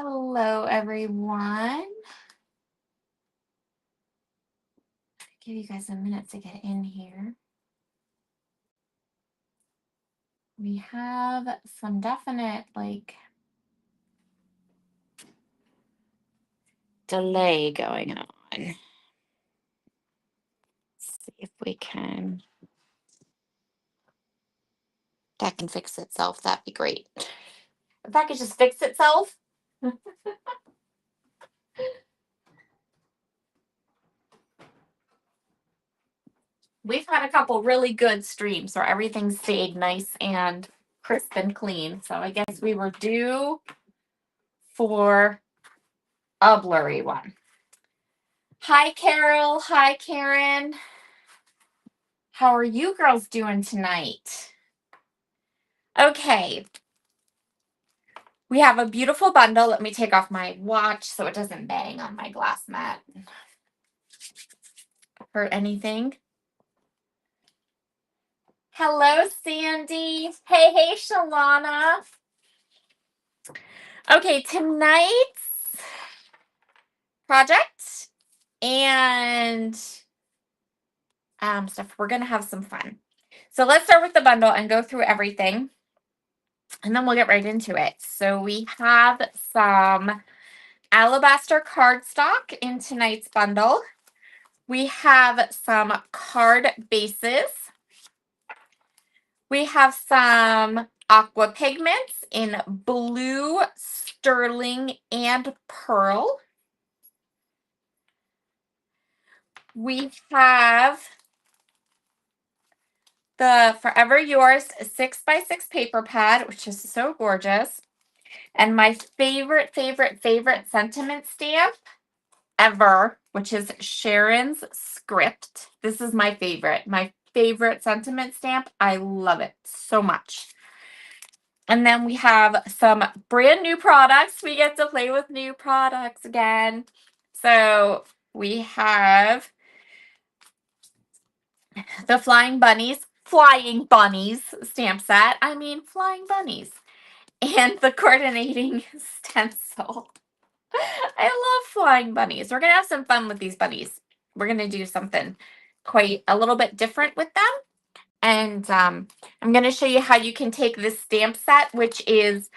Hello, everyone. Give you guys a minute to get in here. We have some definite, delay going on. Let's see if we can. That can fix itself. That'd be great. If that could just fix itself. We've had a couple really good streams where everything stayed nice and crisp and clean. So I guess we were due for a blurry one. Hi, Carol. Hi, Karen. How are you girls doing tonight? Okay. We have a beautiful bundle. Let me take off my watch so it doesn't bang on my glass mat. Hurt anything? Hello, Sandy. Hey, Shalana. Okay, tonight's project and stuff, we're going to have some fun. So let's start with the bundle and go through everything, and then we'll get right into it. So we have some alabaster cardstock in tonight's bundle. We have some card bases. We have some aqua pigments in blue, sterling, and pearl. We have the Forever Yours 6x6 paper pad, which is so gorgeous. And my favorite sentiment stamp ever, which is Sharon's Script. This is my favorite sentiment stamp. I love it so much. And then we have some brand new products. We get to play with new products again. So we have the Flying Bunnies stamp set. I mean, Flying Bunnies. And the coordinating stencil. I love Flying Bunnies. We're going to have some fun with these bunnies. We're going to do something quite a little bit different with them. And I'm going to show you how you can take this stamp set, which is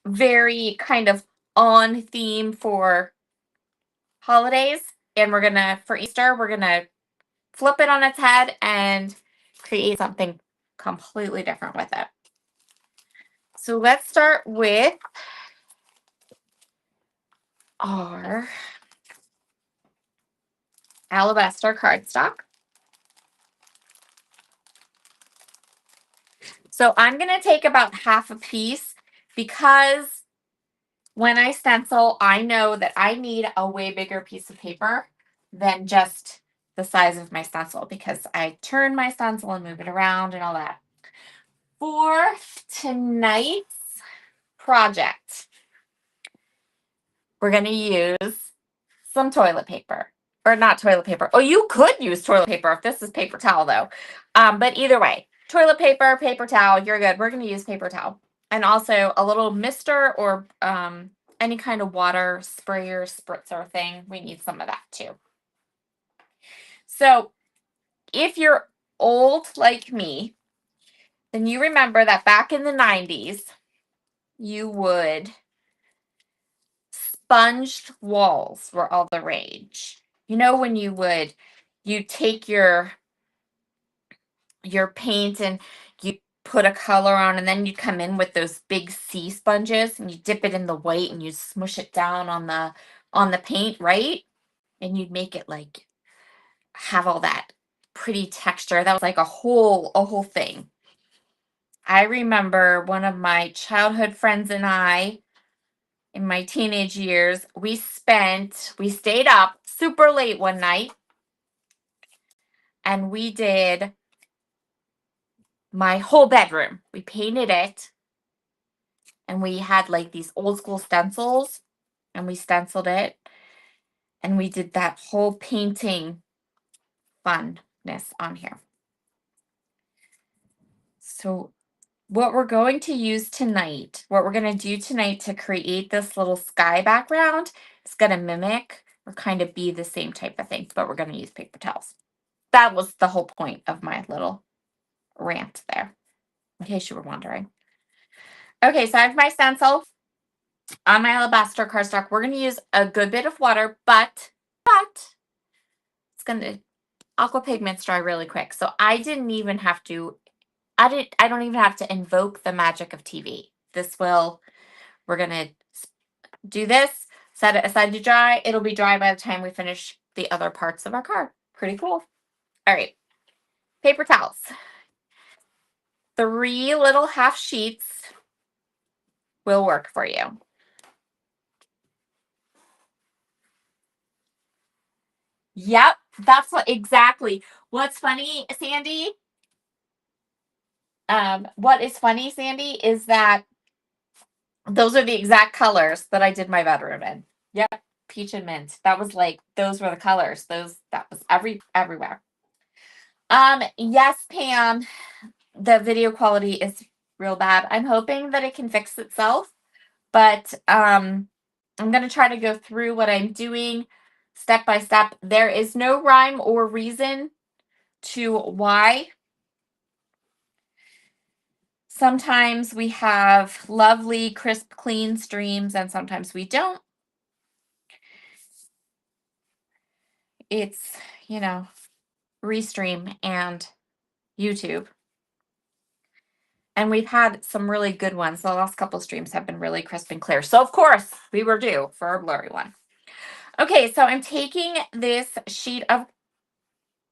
very kind of on theme for holidays. And we're going to, for Easter, we're going to flip it on its head and create something completely different with it. So let's start with our alabaster cardstock. So I'm going to take about half a piece because when I stencil, I know that I need a way bigger piece of paper than just the size of my stencil because I turn my stencil and move it around and all that. For tonight's project, we're going to use some toilet paper. Or not toilet paper. Oh, you could use toilet paper if this is paper towel, though. But either way, toilet paper, paper towel, you're good. We're going to use paper towel. And also a little mister or any kind of water sprayer, spritzer thing. We need some of that, too. So if you're old like me, then you remember that back in the 90s, you would sponged walls were all the rage. You know, when you take your paint and you put a color on, and then you come in with those big sea sponges and you dip it in the white and you smush it down on the paint, right? And you'd make it like have all that pretty texture. That was like a whole thing. I remember one of my childhood friends and I, in my teenage years, we stayed up super late one night and we did my whole bedroom. We painted it and we had like these old school stencils and we stenciled it and we did that whole painting funness on here. So what we're going to use tonight, what we're going to do tonight to create this little sky background is going to mimic or kind of be the same type of thing, but we're going to use paper towels. That was the whole point of my little rant there, in case you were wondering. Okay, so I have my stencil on my alabaster cardstock. We're going to use a good bit of water, but it's going to aqua pigments dry really quick. So I don't even have to invoke the magic of TV. We're going to do this, set it aside to dry. It'll be dry by the time we finish the other parts of our card. Pretty cool. All right, paper towels. 3 little half sheets will work for you. Yep, that's exactly. What's funny, Sandy? What is funny, Sandy, is that those are the exact colors that I did my bedroom in. Yep, peach and mint. Those were the colors. That was everywhere. Yes, Pam, the video quality is real bad. I'm hoping that it can fix itself, but I'm going to try to go through what I'm doing step by step. There is no rhyme or reason to why. Sometimes we have lovely, crisp, clean streams, and sometimes we don't. It's, Restream and YouTube. And we've had some really good ones. The last couple streams have been really crisp and clear. So, of course, we were due for a blurry one. Okay, so I'm taking this sheet of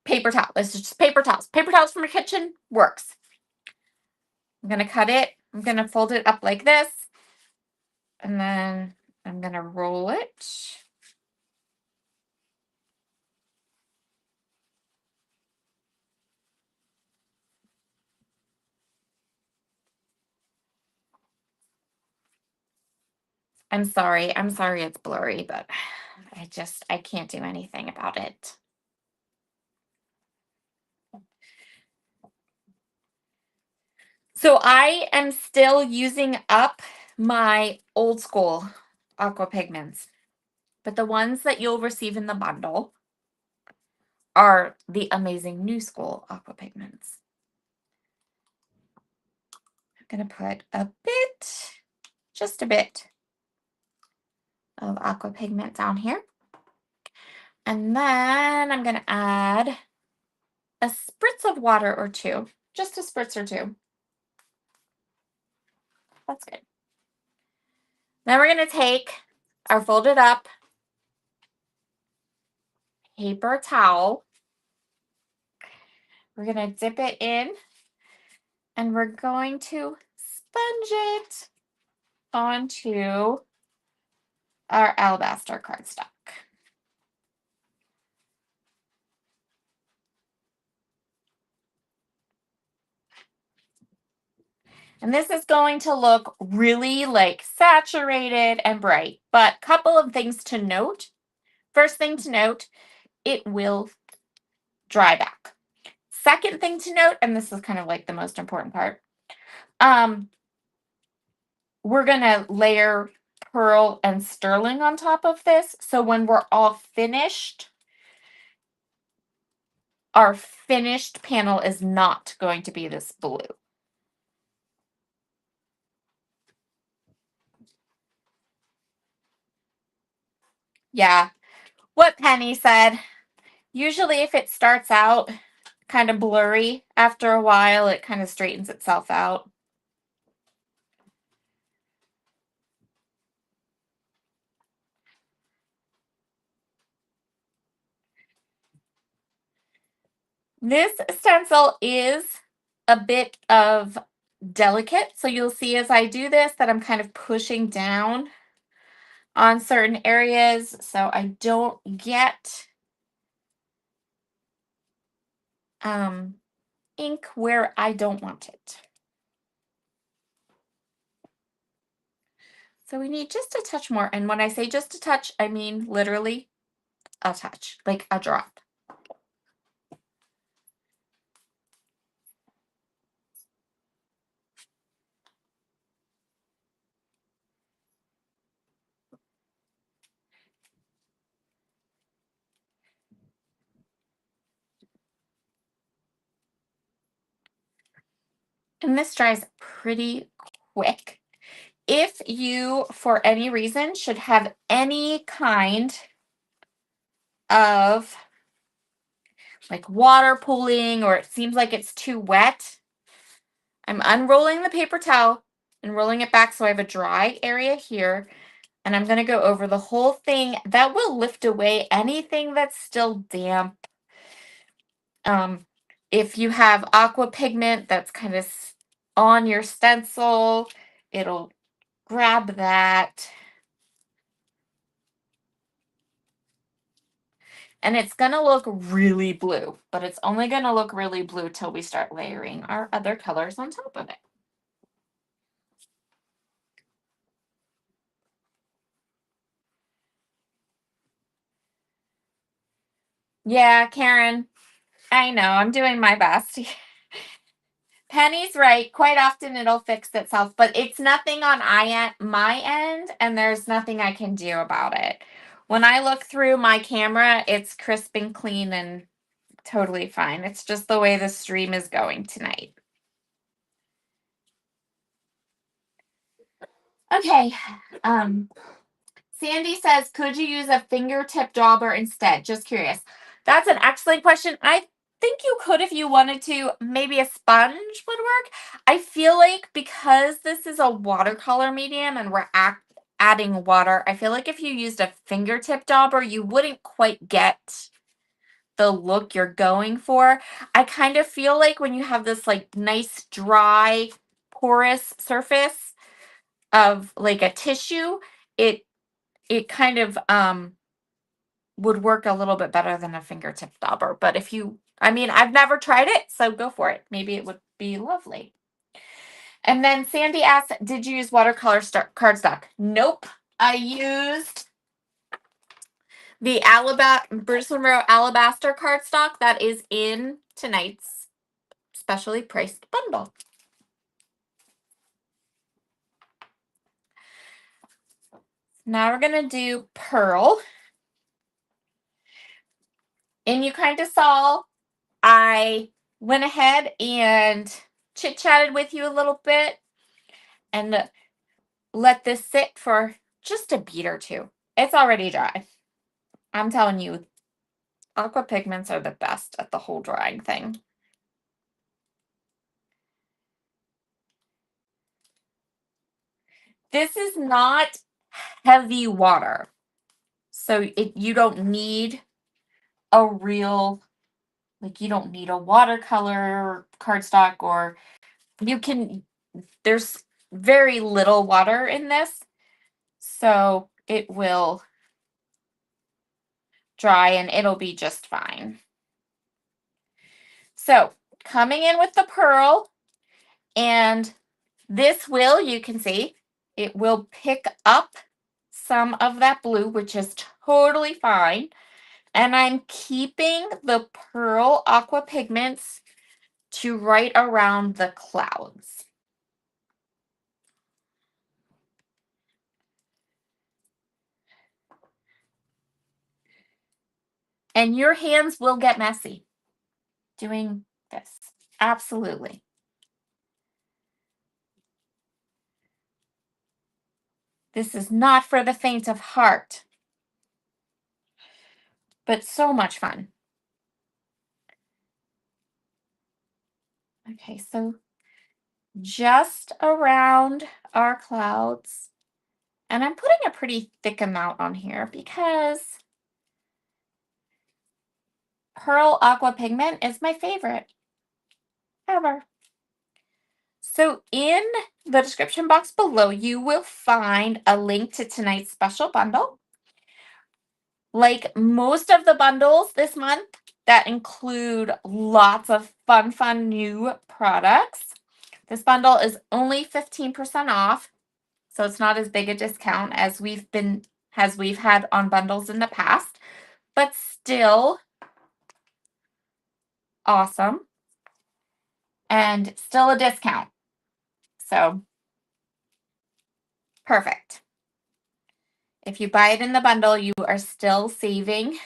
paper towel. This is just paper towels. Paper towels from your kitchen works. I'm going to cut it. I'm going to fold it up like this. And then I'm going to roll it. I'm sorry it's blurry, but I can't do anything about it. So I am still using up my old school aqua pigments, but the ones that you'll receive in the bundle are the amazing new school aqua pigments. I'm going to put just a bit of aqua pigment down here. And then I'm going to add a spritz of water or 2, just a spritz or 2. That's good. Then we're going to take our folded up paper towel. We're going to dip it in and we're going to sponge it onto our alabaster cardstock. And this is going to look really saturated and bright, but couple of things to note. First thing to note, it will dry back. Second thing to note, and this is kind of the most important part, we're going to layer pearl and sterling on top of this. So when we're all finished, our finished panel is not going to be this blue. Yeah, what Penny said. Usually if it starts out kind of blurry, after a while it kind of straightens itself out. This stencil is a bit of delicate, so you'll see as I do this that I'm kind of pushing down on certain areas so I don't get ink where I don't want it. So we need just a touch more, and when I say just a touch, I mean literally a touch, like a drop. And this dries pretty quick. If you, for any reason, should have any kind of like water pooling or it seems like it's too wet, I'm unrolling the paper towel and rolling it back so I have a dry area here. And I'm going to go over the whole thing. That will lift away anything that's still damp. Um, if you have aqua pigment that's kind of on your stencil, it'll grab that. And it's going to look really blue, but it's only going to look really blue till we start layering our other colors on top of it. Yeah, Karen, I know, I'm doing my best. Penny's right. Quite often it'll fix itself, but it's nothing on my end, and there's nothing I can do about it. When I look through my camera, it's crisp and clean and totally fine. It's just the way the stream is going tonight. Okay. Sandy says, could you use a fingertip dauber instead? Just curious. That's an excellent question. I think you could if you wanted to. Maybe a sponge would work. I feel like because this is a watercolor medium and we're adding water, I feel like if you used a fingertip dauber, you wouldn't quite get the look you're going for. I kind of feel like when you have this like nice dry porous surface of like a tissue, it kind of would work a little bit better than a fingertip dauber. But if you, I mean, I've never tried it, so go for it. Maybe it would be lovely. And then Sandy asked, did you use watercolor cardstock? Nope. I used the Bruce Monroe Alabaster cardstock that is in tonight's specially priced bundle. Now we're going to do Pearl. And you kind of saw I went ahead and chit-chatted with you a little bit and let this sit for just a beat or two. It's already dry. I'm telling you, aqua pigments are the best at the whole drying thing. This is not heavy water, so you don't need a real, like you don't need a watercolor cardstock, or you can, there's very little water in this, so it will dry and it'll be just fine. So coming in with the Pearl, and this will, you can see, it will pick up some of that blue, which is totally fine. And I'm keeping the Pearl aqua pigments to right around the clouds. And your hands will get messy doing this. Absolutely. This is not for the faint of heart, but so much fun. Okay, so just around our clouds. And I'm putting a pretty thick amount on here because Pearl Aqua Pigment is my favorite ever. So in the description box below, you will find a link to tonight's special bundle. Like most of the bundles this month that include lots of fun new products, this bundle is only 15% off. So it's not as big a discount as we've had on bundles in the past, but still awesome and still a discount. So perfect. If you buy it in the bundle, you are still saving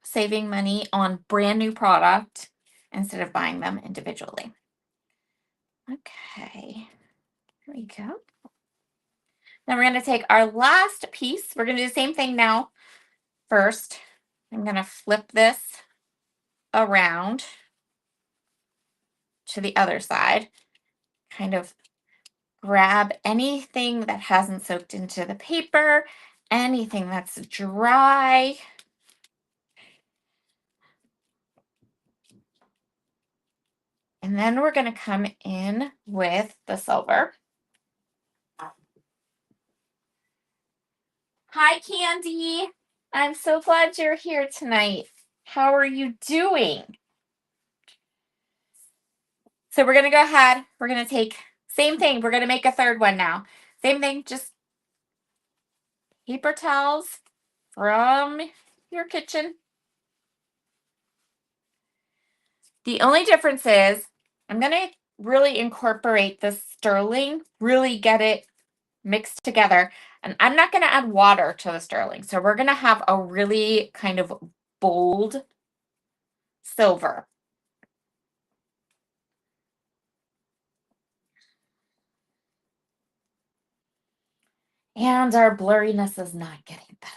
saving money on brand new product instead of buying them individually. Okay, here we go. Then we're going to take our last piece. We're going to do the same thing now. First, I'm going to flip this around to the other side, kind of grab anything that hasn't soaked into the paper, anything that's dry. And then we're going to come in with the silver. Hi, Candy. I'm so glad you're here tonight. How are you doing? So we're going to go ahead. We're going to take, same thing. We're going to make a third one now. Same thing, just paper towels from your kitchen. The only difference is I'm going to really incorporate the sterling, really get it mixed together. And I'm not going to add water to the sterling. So we're going to have a really kind of bold silver. And our blurriness is not getting better.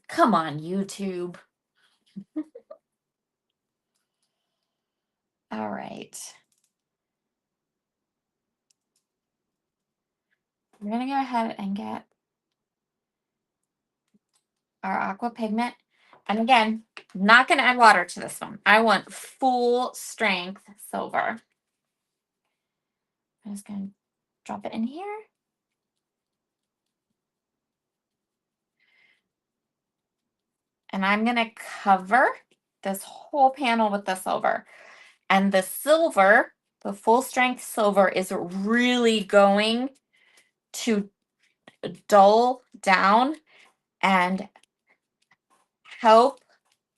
Come on, YouTube. All right. We're going to go ahead and get our aqua pigment. And again, not going to add water to this one. I want full strength silver. I'm just going to drop it in here. And I'm going to cover this whole panel with the silver. And the silver, the full strength silver, is really going to dull down and help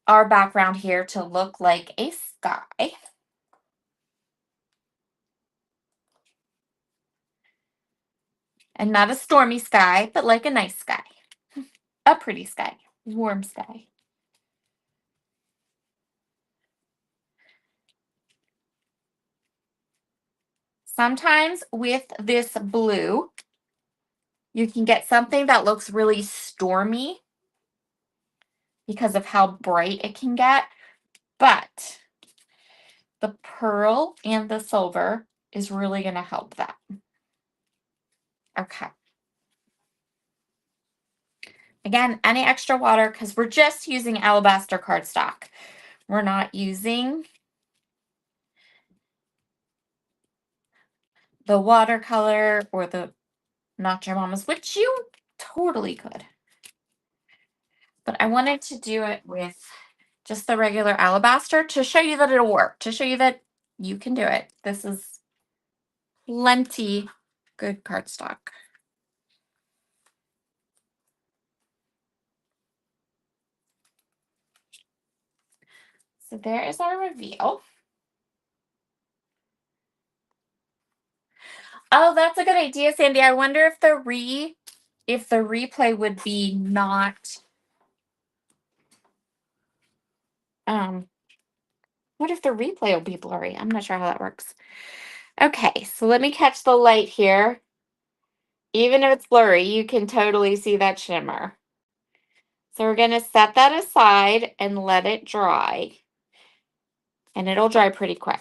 our background here to look like a sky. And not a stormy sky, but like a nice sky. A pretty sky, warm sky. Sometimes with this blue, you can get something that looks really stormy because of how bright it can get. But the pearl and the silver is really going to help that. Okay. Again, any extra water, because we're just using alabaster cardstock. We're not using the watercolor or the Not Your Mama's, which you totally could. But I wanted to do it with just the regular alabaster to show you that it'll work, to show you that you can do it. This is plenty good cardstock. So there is our reveal. Oh, that's a good idea, Sandy. I wonder if the replay would be not what if the replay will be blurry? I'm not sure how that works. Okay, so let me catch the light here. Even if it's blurry, you can totally see that shimmer. So we're going to set that aside and let it dry. And it'll dry pretty quick.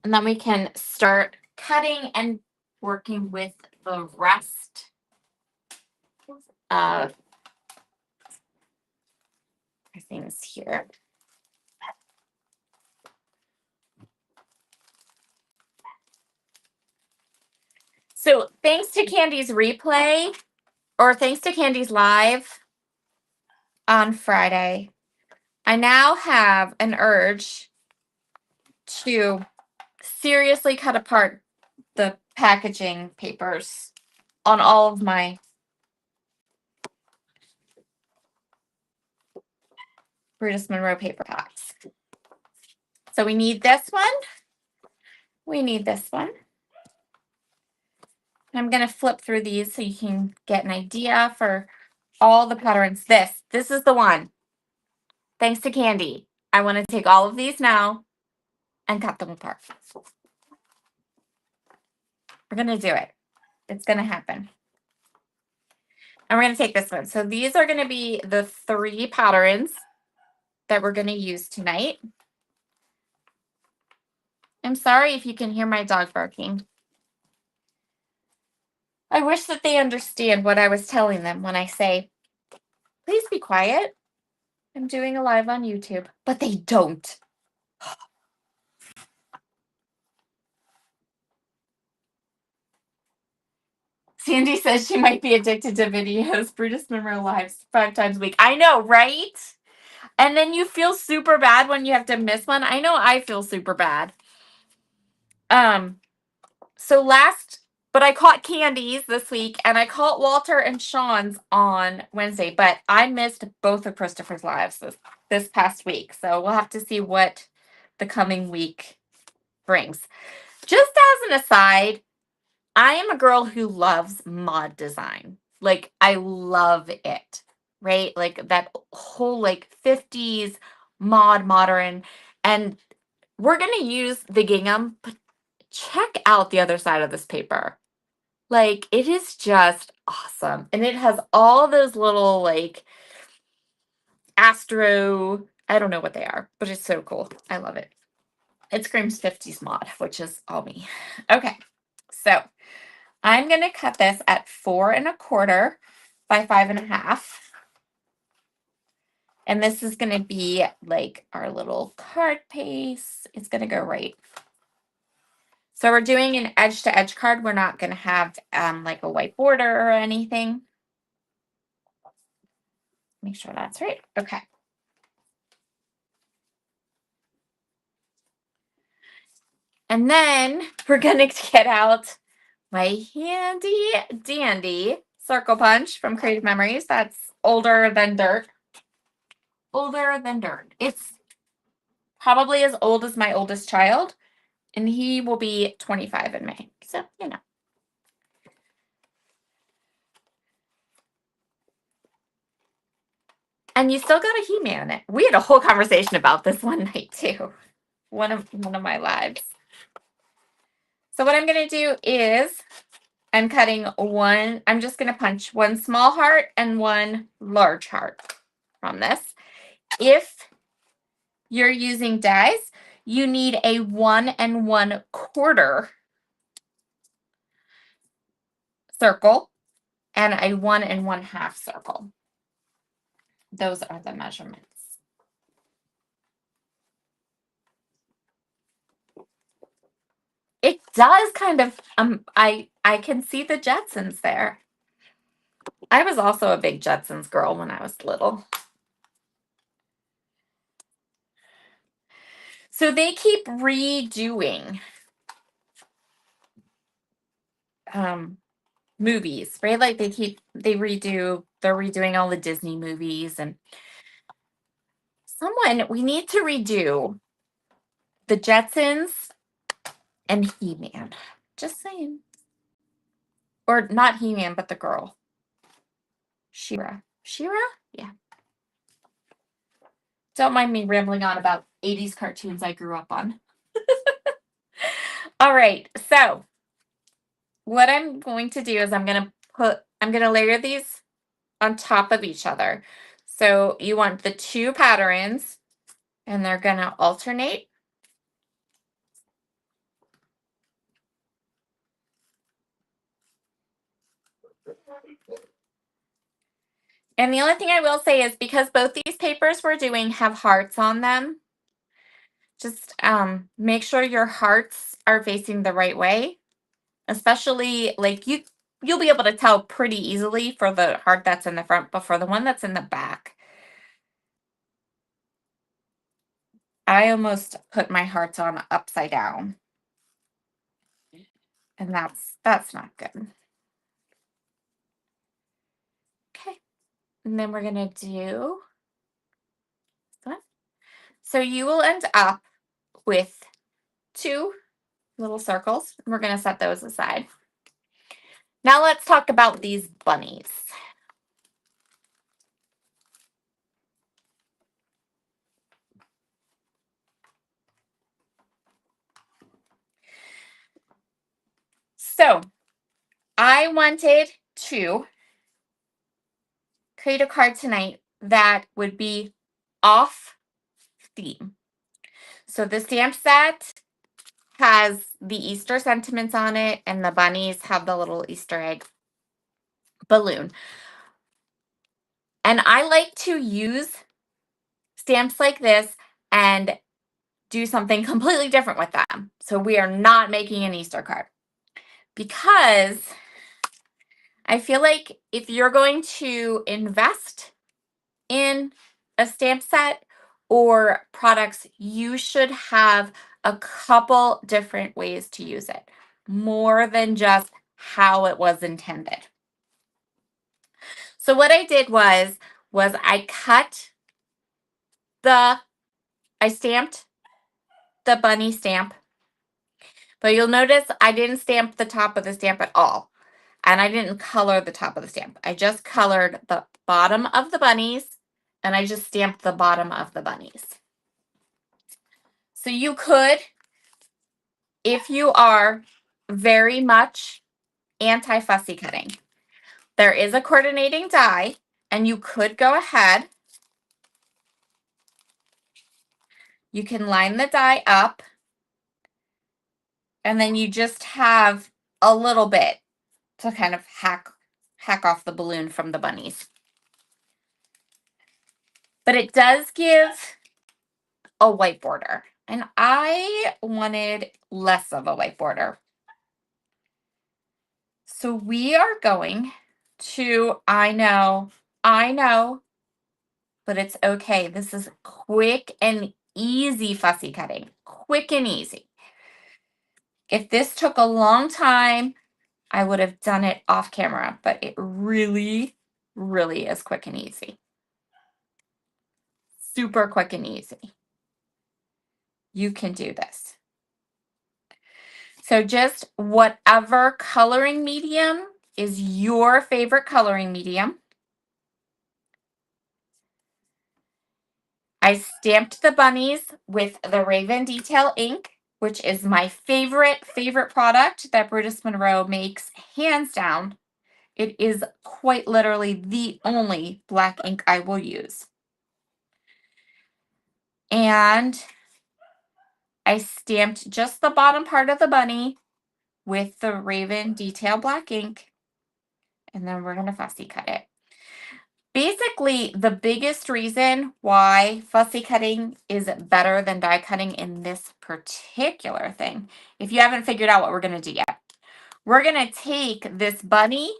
And then we can start cutting and working with the rest of our things here. So thanks to Candy's replay, or thanks to Candy's live on Friday, I now have an urge to seriously cut apart the packaging papers on all of my Brutus Monroe paper packs. So we need this one. We need this one. I'm going to flip through these so you can get an idea for all the patterns. This is the one. Thanks to Candy. I want to take all of these now and cut them apart. We're going to do it. It's going to happen. And we're going to take this one. So these are going to be the 3 patterns that we're going to use tonight. I'm sorry if you can hear my dog barking. I wish that they understand what I was telling them when I say, please be quiet. I'm doing a live on YouTube, but they don't. Sandy says she might be addicted to videos. Brutus Monroe lives 5 times a week. I know, right? And then you feel super bad when you have to miss one. I know I feel super bad. But I caught Candy's this week, and I caught Walter and Sean's on Wednesday, but I missed both of Christopher's lives this past week. So we'll have to see what the coming week brings. Just as an aside, I am a girl who loves mod design. Like, I love it, right? Like that whole like 50s modern. And we're going to use the gingham, but check out the other side of this paper. Like, it is just awesome. And it has all those little like I don't know what they are, but it's so cool. I love it. It screams 50s mod, which is all me. Okay, so I'm going to cut this at 4 1/4 by 5 1/2. And this is going to be like our little card paste. It's going to go right. So we're doing an edge to edge card. We're not going to have like a white border or anything. Make sure that's right. Okay. And then we're going to get out my handy dandy circle punch from Creative Memories. That's older than dirt. Older than dirt. It's probably as old as my oldest child, and he will be 25 in May. So, you know. And you still got a He-Man. We had a whole conversation about this one night too. One of my lives. So what I'm going to do is I'm just going to punch 1 small heart and 1 large heart from this. If you're using dies, you need a 1 1/4 circle and a 1 1/2 circle. Those are the measurements. It does kind of, I can see the Jetsons there. I was also a big Jetsons girl when I was little. So they keep redoing movies, right? Like they're redoing all the Disney movies, and we need to redo the Jetsons and He-Man. Just saying. Or not He-Man, but the girl. Shira? Yeah. Don't mind me rambling on about 80s cartoons I grew up on. All right, so what I'm going to do is I'm going to layer these on top of each other. So you want the 2 patterns, and they're going to alternate. And the only thing I will say is because both these papers we're doing have hearts on them, just make sure your hearts are facing the right way, especially like you'll be able to tell pretty easily for the heart that's in the front, but for the one that's in the back, I almost put my hearts on upside down, and that's not good. Okay, and then we're gonna do this one. So you will end up with 2 little circles, and we're gonna set those aside. Now let's talk about these bunnies. So I wanted to create a card tonight that would be off theme. So the stamp set has the Easter sentiments on it, and the bunnies have the little Easter egg balloon. And I like to use stamps like this and do something completely different with them. So we are not making an Easter card, because I feel like if you're going to invest in a stamp set or products, you should have a couple different ways to use it, more than just how it was intended. So what I did was I stamped the bunny stamp, but you'll notice I didn't stamp the top of the stamp at all. And I didn't color the top of the stamp. I just colored the bottom of the bunnies, and I just stamped the bottom of the bunnies. So you could, if you are very much anti-fussy cutting, there is a coordinating die, and you could go ahead. You can line the die up, and then you just have a little bit to kind of hack off the balloon from the bunnies. But it does give a white border, and I wanted less of a white border. So we are going to, I know, but it's okay. This is quick and easy fussy cutting. Quick and easy. If this took a long time, I would have done it off camera, but it really, really is quick and easy. Super quick and easy. You can do this. So just whatever coloring medium is your favorite coloring medium. I stamped the bunnies with the Raven Detail ink, which is my favorite product that Brutus Monroe makes, hands down. It is quite literally the only black ink I will use. And I stamped just the bottom part of the bunny with the Raven Detail black ink, and then we're going to fussy cut it. Basically, the biggest reason why fussy cutting is better than die cutting in this particular thing, if you haven't figured out what we're going to do yet, we're going to take this bunny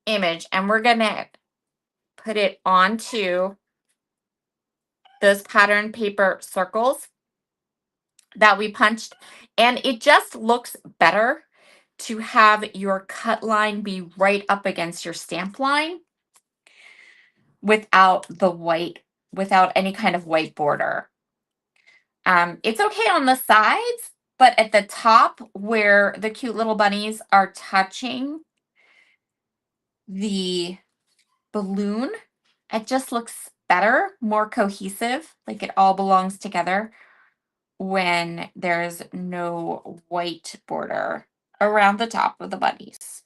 image and we're going to put it onto those pattern paper circles that we punched. And it just looks better to have your cut line be right up against your stamp line without any kind of white border. It's okay on the sides, but at the top where the cute little bunnies are touching the balloon, it just looks better, more cohesive, like it all belongs together when there's no white border around the top of the bunnies.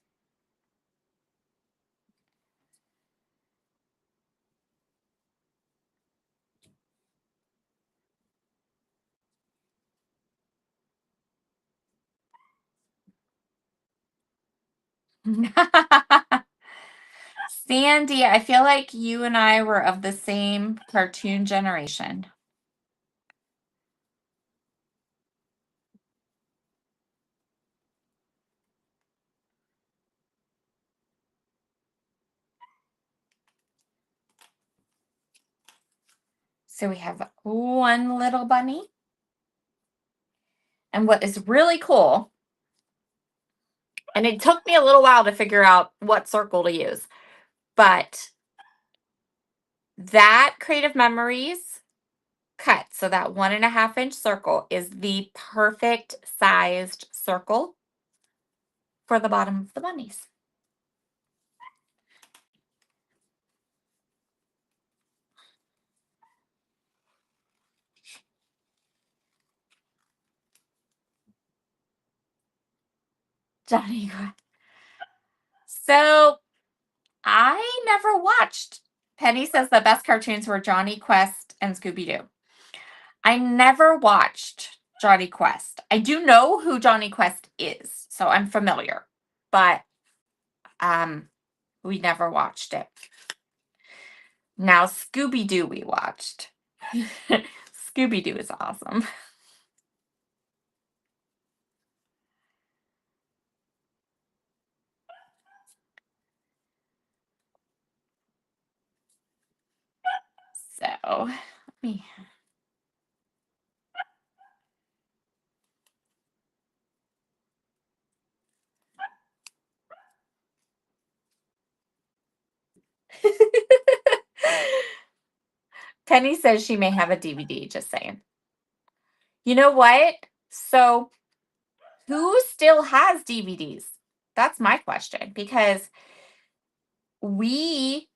Sandy, I feel like you and I were of the same cartoon generation. So we have one little bunny. And what is really cool, and it took me a little while to figure out what circle to use, but that Creative Memories cut, so that 1.5-inch circle is the perfect sized circle for the bottom of the bunnies. Johnny Quest. So I never watched. Penny says the best cartoons were Johnny Quest and Scooby-Doo. I never watched Johnny Quest. I do know who Johnny Quest is, so I'm familiar, but we never watched it. Now Scooby-Doo we watched. Scooby-Doo is awesome. So, let me. Penny says she may have a DVD, just saying. You know what? So, who still has DVDs? That's my question, because we,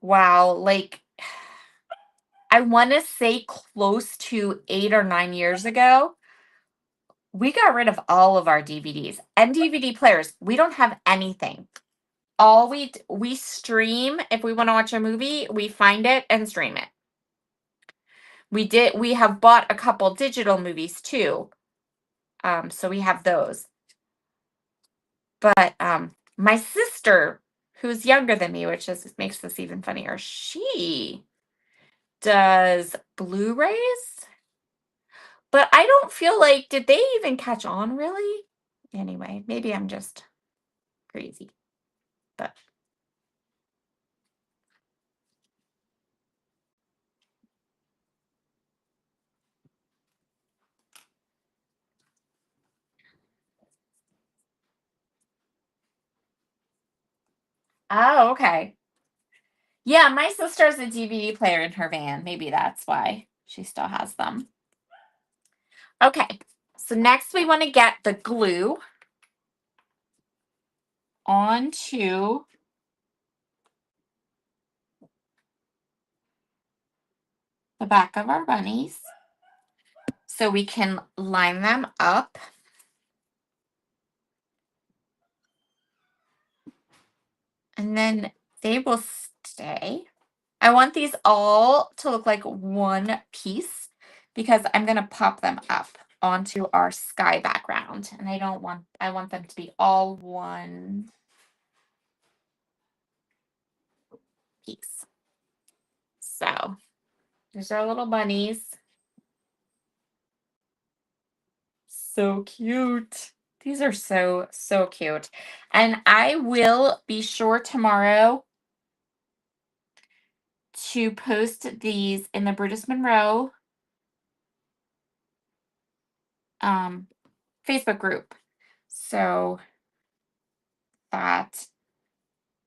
wow, like, I want to say close to 8 or 9 years ago, we got rid of all of our DVDs and DVD players. We don't have anything. All we stream. If we want to watch a movie, we find it and stream it. We have bought a couple digital movies too. So we have those. But my sister, who's younger than me, which makes this even funnier, she does Blu-rays. But I don't feel like, did they even catch on really? Anyway, maybe I'm just crazy. But oh, okay. Yeah, my sister has a DVD player in her van. Maybe that's why she still has them. Okay, so next we want to get the glue onto the back of our bunnies so we can line them up. And then they will stay. I want these all to look like one piece because I'm going to pop them up onto our sky background. And I want them to be all one piece. So there's our little bunnies. So cute. These are so, so cute. And I will be sure tomorrow to post these in the Brutus Monroe Facebook group. So that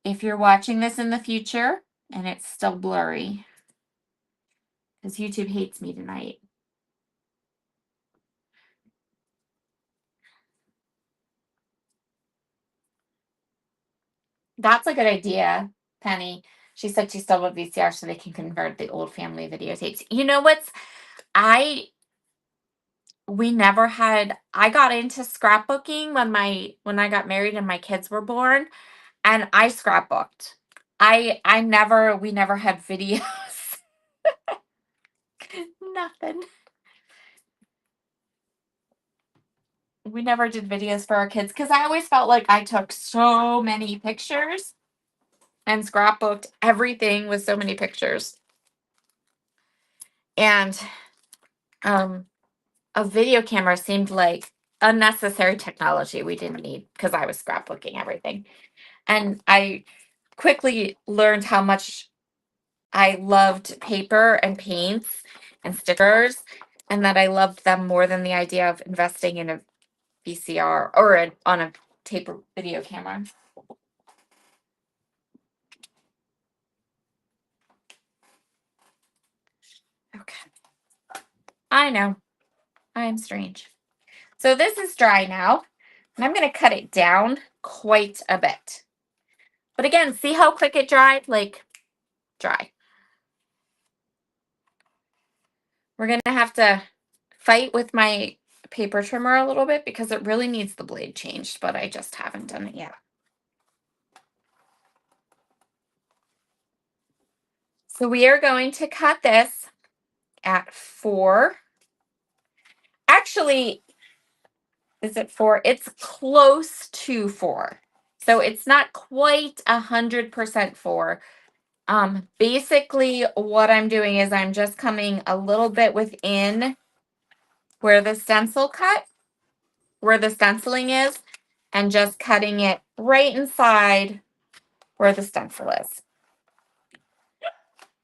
if you're watching this in the future and it's still blurry, because YouTube hates me tonight. That's a good idea, Penny. She said she still have VCR so they can convert the old family videotapes. You know what's we never had. I got into scrapbooking when I got married and my kids were born, and I scrapbooked. We never had videos. Nothing. We never did videos for our kids because I always felt like I took so many pictures and scrapbooked everything with so many pictures. And a video camera seemed like unnecessary technology we didn't need because I was scrapbooking everything. And I quickly learned how much I loved paper and paints and stickers, and that I loved them more than the idea of investing in a VCR or on a tape or video camera. Okay. I know. I am strange. So this is dry now, and I'm going to cut it down quite a bit. But again, see how quick it dried? Like, dry. We're going to have to fight with my paper trimmer a little bit because it really needs the blade changed, but I just haven't done it yet. So we are going to cut this at 4. Actually, is it 4? It's close to 4. So it's not quite 100% 4. Basically what I'm doing is I'm just coming a little bit within where the stenciling is, and just cutting it right inside where the stencil is.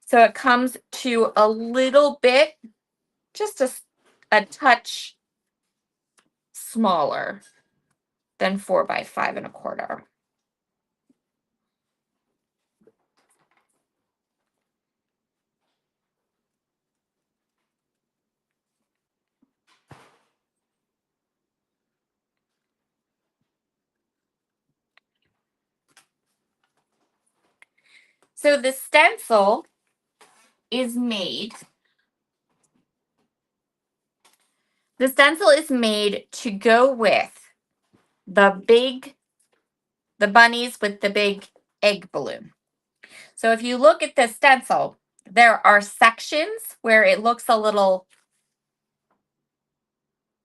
So it comes to a little bit, just a touch smaller than 4 by 5 1/4. So the stencil is made. The stencil is made to go with the bunnies with the big egg balloon. So if you look at the stencil, there are sections where it looks a little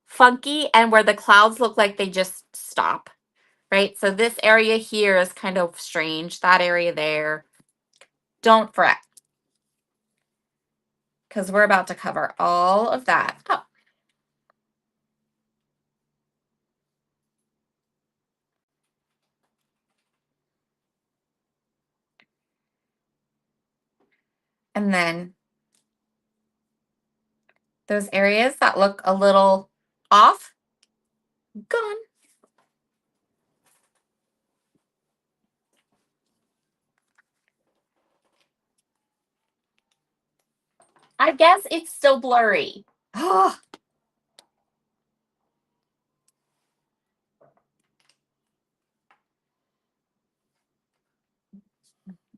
funky and where the clouds look like they just stop, right? So this area here is kind of strange, that area there. Don't fret, because we're about to cover all of that up. And then those areas that look a little off, gone. I guess it's still blurry. Oh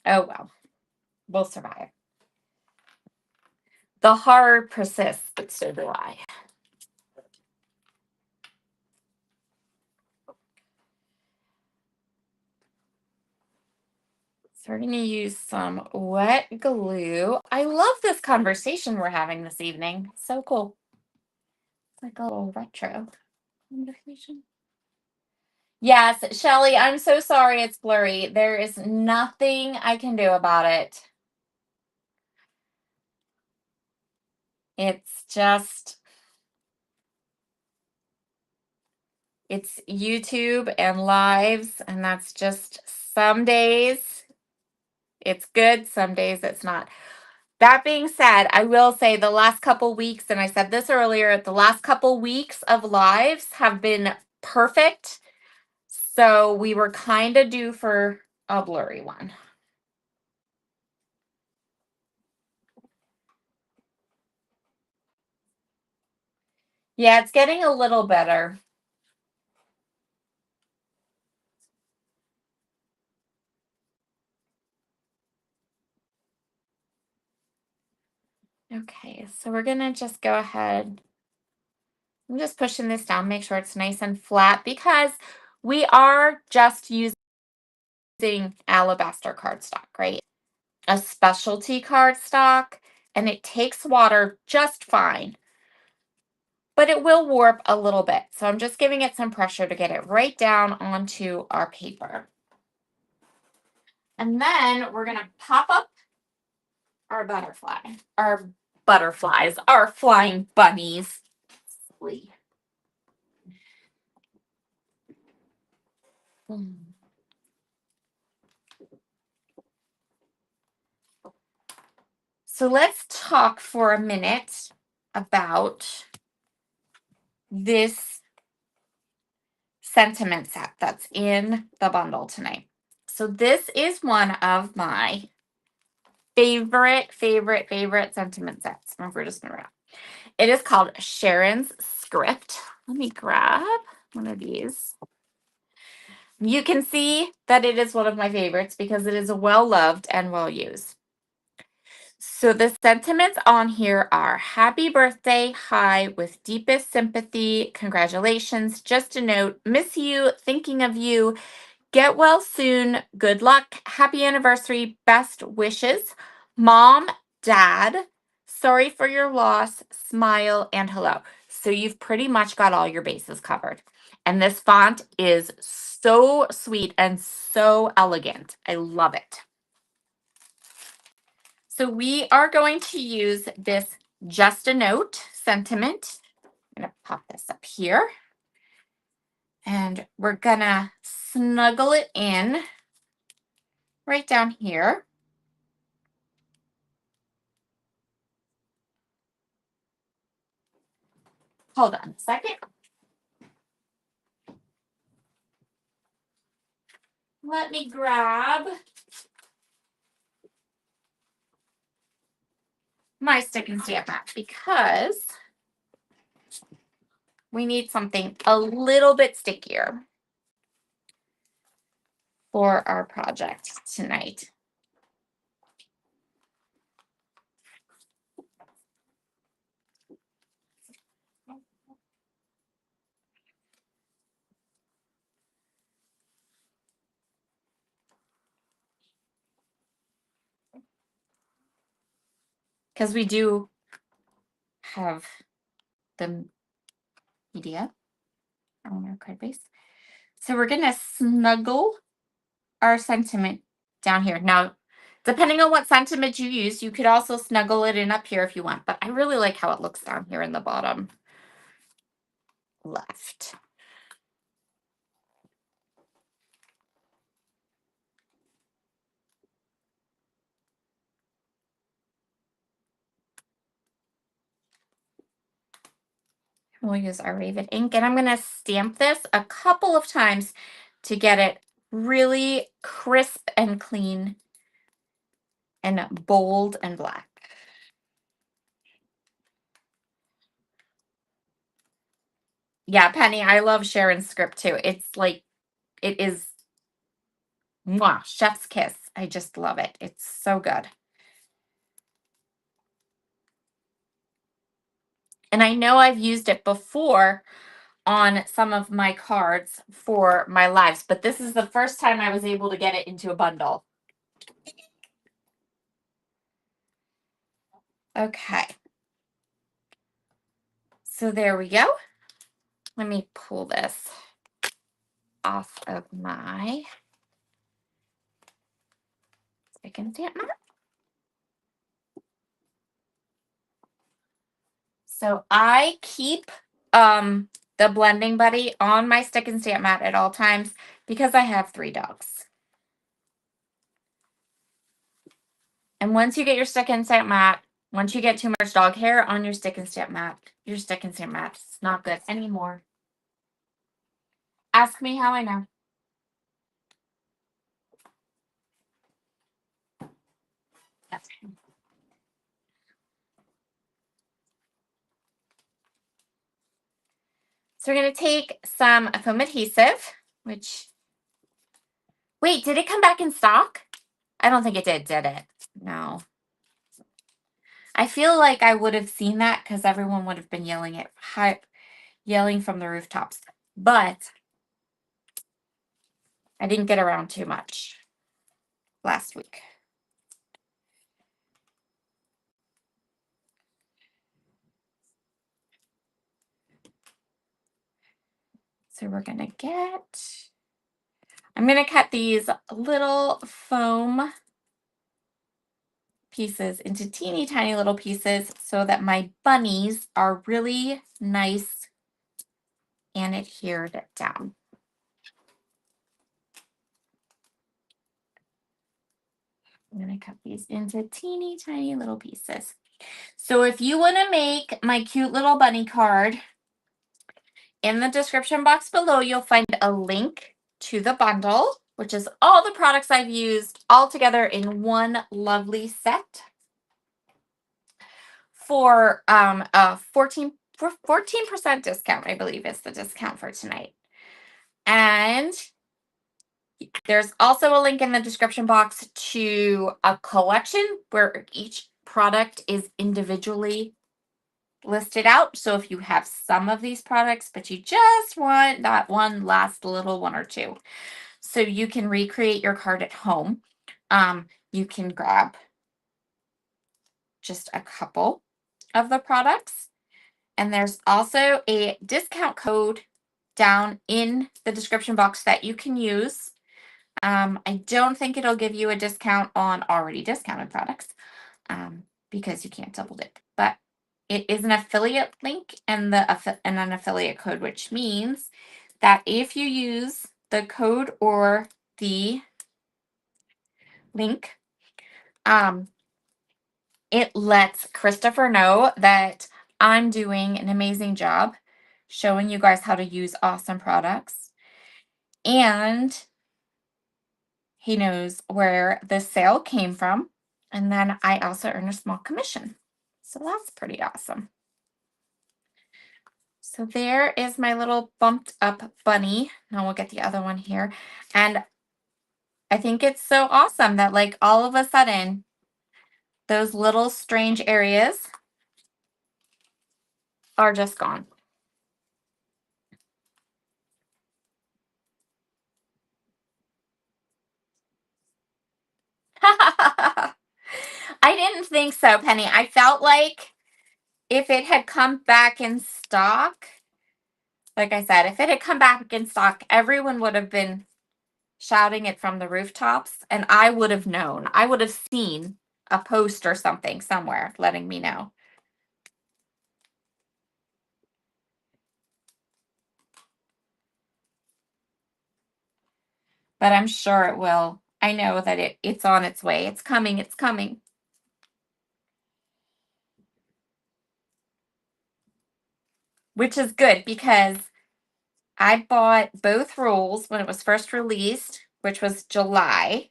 well, we'll survive. The horror persists, but so do I. So we're going to use some wet glue. I love this conversation we're having this evening. So cool. It's like a little retro conversation. Yes, Shelly, I'm so sorry it's blurry. There is nothing I can do about it. It's just, it's YouTube and lives, and that's just some days it's good, some days it's not. That being said, I will say the last couple weeks, and I said this earlier, the last couple weeks of lives have been perfect. So we were kind of due for a blurry one. Yeah, it's getting a little better. Okay, so we're gonna just go ahead. I'm just pushing this down, make sure it's nice and flat, because we are just using alabaster cardstock, right? A specialty cardstock, and it takes water just fine, but it will warp a little bit. So I'm just giving it some pressure to get it right down onto our paper. And then we're gonna pop up our butterflies, our flying bunnies. So let's talk for a minute about this sentiment set that's in the bundle tonight. So this is one of my favorite sentiment sets. We're just gonna wrap. It is called Sharon's Script. Let me grab one of these. You can see that it is one of my favorites because it is well loved and well used. So the sentiments on here are happy birthday, hi, with deepest sympathy, congratulations, just a note, miss you, thinking of you, get well soon, good luck, happy anniversary, best wishes, mom, dad, sorry for your loss, smile, and hello. So you've pretty much got all your bases covered. And this font is so sweet and so elegant. I love it. So we are going to use this just a note sentiment. I'm going to pop this up here. And we're going to snuggle it in right down here. Hold on a second. Let me grab my stick and stamp mat because we need something a little bit stickier for our project tonight. Because we do have the media on our card base. So we're going to snuggle our sentiment down here. Now, depending on what sentiment you use, you could also snuggle it in up here if you want, but I really like how it looks down here in the bottom left. We'll use our Raven ink, and I'm going to stamp this a couple of times to get it really crisp and clean and bold and black. Yeah, Penny, I love Sharon's script too. It's like, it is mwah, chef's kiss. I just love it. It's so good. And I know I've used it before on some of my cards for my lives, but this is the first time I was able to get it into a bundle. Okay. So there we go. Let me pull this off of my stick and stamp mat. So I keep the blending buddy on my stick and stamp mat at all times because I have 3 dogs. And once you get your stick and stamp mat, once you get too much dog hair on your stick and stamp mat, your stick and stamp mat is not good anymore. Ask me how I know. Okay. So we're going to take some foam adhesive, which, wait, did it come back in stock? I don't think it did it? No. I feel like I would have seen that because everyone would have been yelling from the rooftops. But I didn't get around too much last week. So we're going to I'm going to cut these little foam pieces into teeny tiny little pieces so that my bunnies are really nice and adhered down. I'm going to cut these into teeny tiny little pieces. So if you want to make my cute little bunny card, in the description box below, you'll find a link to the bundle, which is all the products I've used all together in one lovely set for a 14% discount, I believe is the discount for tonight. And there's also a link in the description box to a collection where each product is individually listed out. So if you have some of these products, but you just want that one last little one or two, so you can recreate your card at home. You can grab just a couple of the products. And there's also a discount code down in the description box that you can use. I don't think it'll give you a discount on already discounted products because you can't double dip. But it is an affiliate link and an affiliate code, which means that if you use the code or the link, it lets Christopher know that I'm doing an amazing job showing you guys how to use awesome products. And he knows where the sale came from. And then I also earn a small commission. So that's pretty awesome. So there is my little bumped up bunny. Now we'll get the other one here. And I think it's so awesome that like all of a sudden, those little strange areas are just gone. I didn't think so, Penny. I felt like if it had come back in stock, like I said, if it had come back in stock, everyone would have been shouting it from the rooftops, and I would have known. I would have seen a post or something somewhere letting me know. But I'm sure it will. I know that it's on its way. It's coming. It's coming. Which is good because I bought both rolls when it was first released, which was July.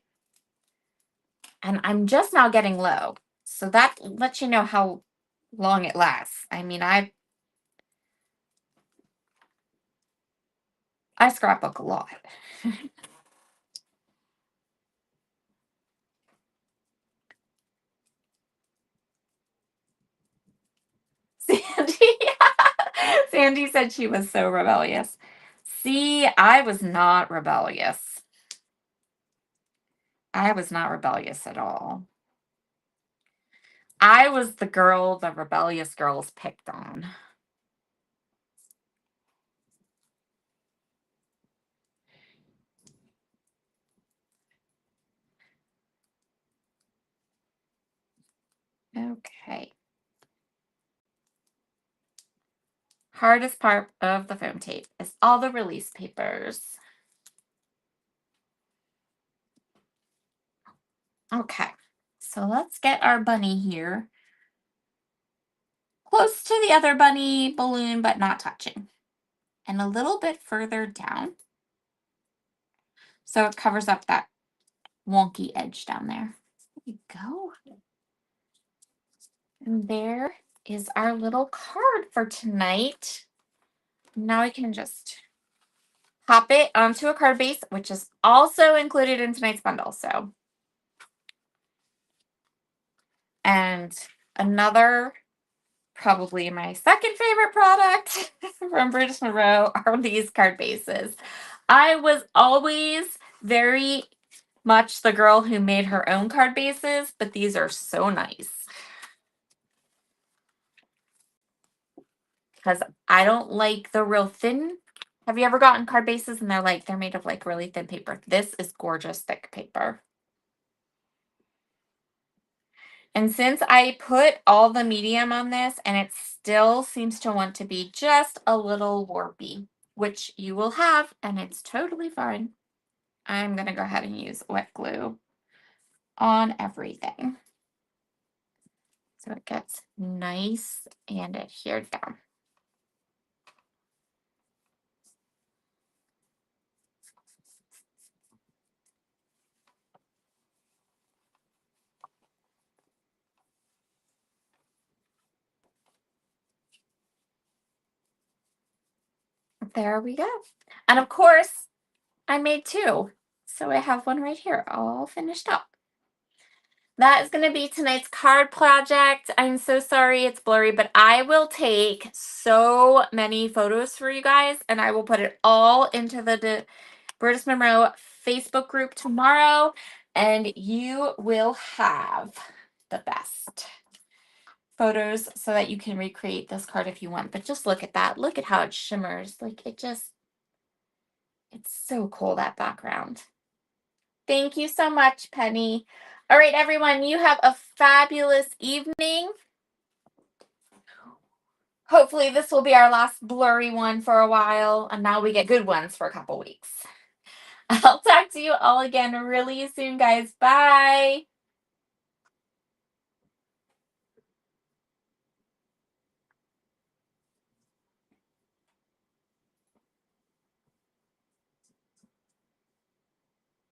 And I'm just now getting low. So that lets you know how long it lasts. I mean, I scrapbook a lot. Sandy, Sandy said she was so rebellious. See, I was not rebellious. I was not rebellious at all. I was the girl the rebellious girls picked on. Okay. Hardest part of the foam tape is all the release papers. Okay, so let's get our bunny here close to the other bunny balloon, but not touching. And a little bit further down. So it covers up that wonky edge down there. There you go. And there is our little card for tonight. Now I can just pop it onto a card base, which is also included in tonight's bundle. So, and another, probably my second favorite product from British Monroe are these card bases. I was always very much the girl who made her own card bases, but these are so nice. Because I don't like the real thin. Have you ever gotten card bases and they're made of like really thin paper? This is gorgeous thick paper. And since I put all the medium on this and it still seems to want to be just a little warpy, which you will have, and it's totally fine. I'm going to go ahead and use wet glue on everything. So it gets nice and adhered down. There we go. And of course, I made two. So I have one right here all finished up. that is going to be tonight's card project. I'm so sorry it's blurry, but I will take so many photos for you guys, and I will put it all into the Burtis Monroe Facebook group tomorrow, and you will have the best photos so that you can recreate this card if you want. But just look at that. Look at how it shimmers. Like, it's so cool, that background. Thank you so much, Penny. All right, everyone, you have a fabulous evening. Hopefully this will be our last blurry one for a while, and now we get good ones for a couple weeks. I'll talk to you all again really soon, guys. Bye.